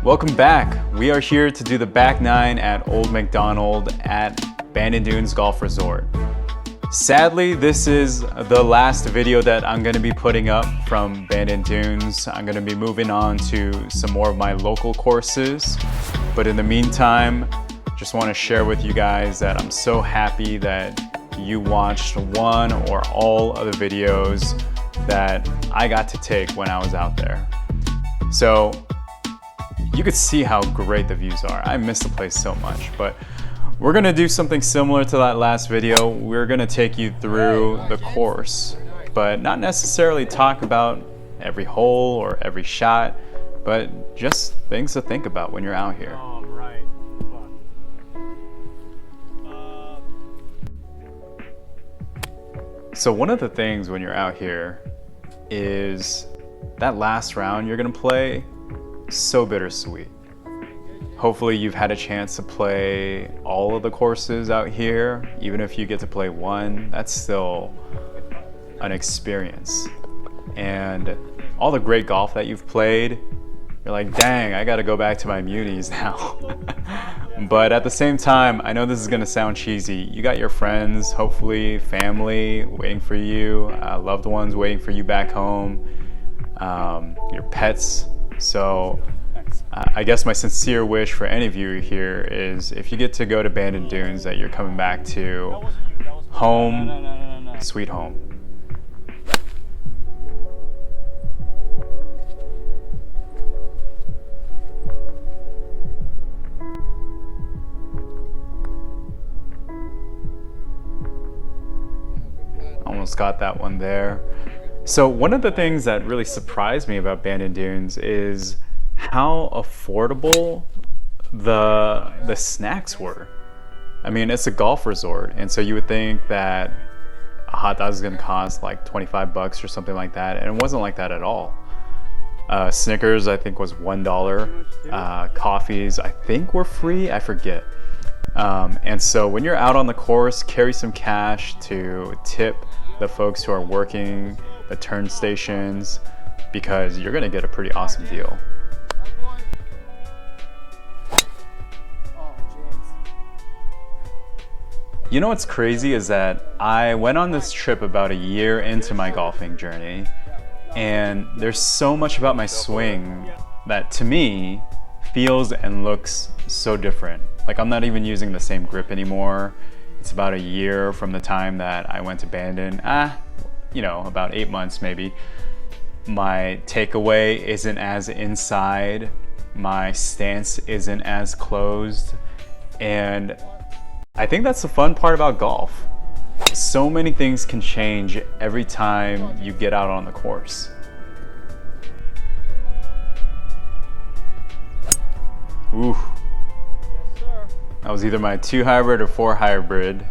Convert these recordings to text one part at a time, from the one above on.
Welcome back. We are here to do the back nine at Old Macdonald at Bandon Dunes Golf Resort. Sadly, this is the last video that I'm going to be putting up from Bandon Dunes. I'm going to be moving on to some more of my local courses. But in the meantime, just want to share with you guys that I'm so happy that you watched one or all of the videos that I got to take when I was out there. So you could see how great the views are. I miss the place so much, but we're gonna do something similar to that last video. We're gonna take you through the course, but not necessarily talk about every hole or every shot, but just things to think about when you're out here. So one of the things when you're out here is that last round you're gonna play, so bittersweet. Hopefully you've had a chance to play all of the courses out here. Even if you get to play one, that's still an experience. And all the great golf that you've played, you're like, dang, I gotta go back to my munis now. But at the same time, I know this is gonna sound cheesy. You got your friends, hopefully family waiting for you, loved ones waiting for you back home, your pets. So I guess my sincere wish for any of you here is if you get to go to Bandon Dunes that you're coming back to home, sweet home. Almost got that one there. So one of the things that really surprised me about Bandon Dunes is how affordable the snacks were. I mean, it's a golf resort, and so you would think that a hot dog is going to cost like 25 bucks or something like that, and it wasn't like that at all. Snickers, I think, was $1. Coffees, I think, were free. I forget. And so when you're out on the course, carry some cash to tip the folks who are working the turn stations, because you're going to get a pretty awesome deal. You know what's crazy is that I went on this trip about a year into my golfing journey, and there's so much about my swing that to me feels and looks so different. Like, I'm not even using the same grip anymore. It's about a year from the time that I went to Bandon, about 8 months maybe. My takeaway isn't as inside, my stance isn't as closed, and I think that's the fun part about golf. So many things can change every time you get out on the course. Ooh. That was either my 2 hybrid or 4 hybrid,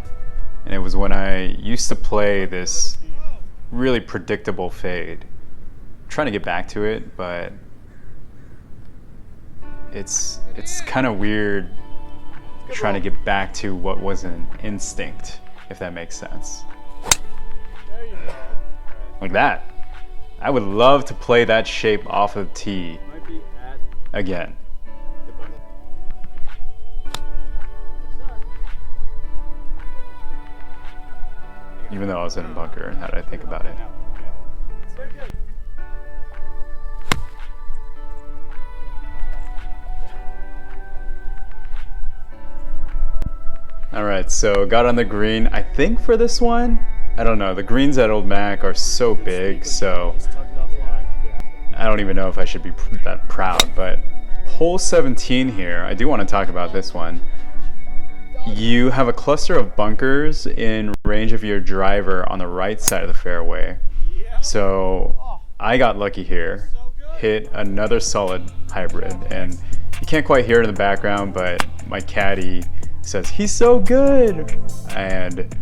and it was when I used to play this really predictable fade. I'm trying to get back to it, but it's kind of weird trying to get back to what was an instinct, if that makes sense. Like that. I would love to play that shape off of the tee again. Even though I was in a bunker, how did I think about it? Alright, so got on the green. I think for this one, I don't know, the greens at Old Mac are so big, so I don't even know if I should be that proud, but hole 17 here, I do want to talk about this one. You have a cluster of bunkers in range of your driver on the right side of the fairway. So I got lucky here, hit another solid hybrid, and you can't quite hear it in the background, but my caddy says, "He's so good." And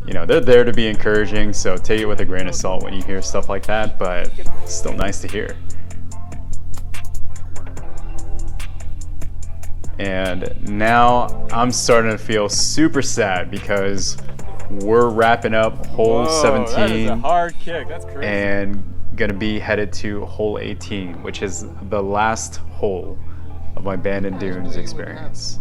they're there to be encouraging, so take it with a grain of salt when you hear stuff like that, but it's still nice to hear. And now I'm starting to feel super sad because we're wrapping up hole 17. That is a hard kick. That's crazy. And gonna be headed to hole 18, which is the last hole of my Bandon Dunes experience.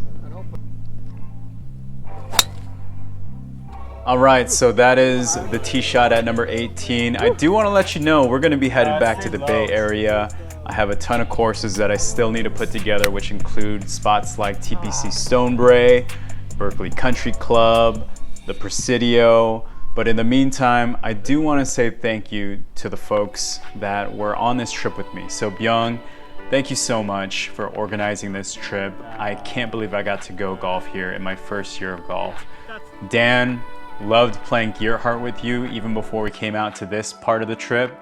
All right, so that is the tee shot at number 18. I do want to let you know we're going to be headed back to the Bay Area. I have a ton of courses that I still need to put together, which include spots like TPC Stonebrae, Berkeley Country Club, the Presidio. But in the meantime, I do want to say thank you to the folks that were on this trip with me. So Byung, thank you so much for organizing this trip. I can't believe I got to go golf here in my first year of golf. Dan, loved playing Gearhart with you even before we came out to this part of the trip.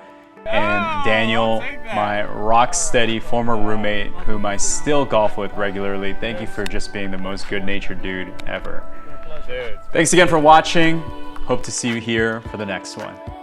And Daniel, my rock steady former roommate whom I still golf with regularly, thank you for just being the most good-natured dude ever. Thanks again for watching. Hope to see you here for the next one.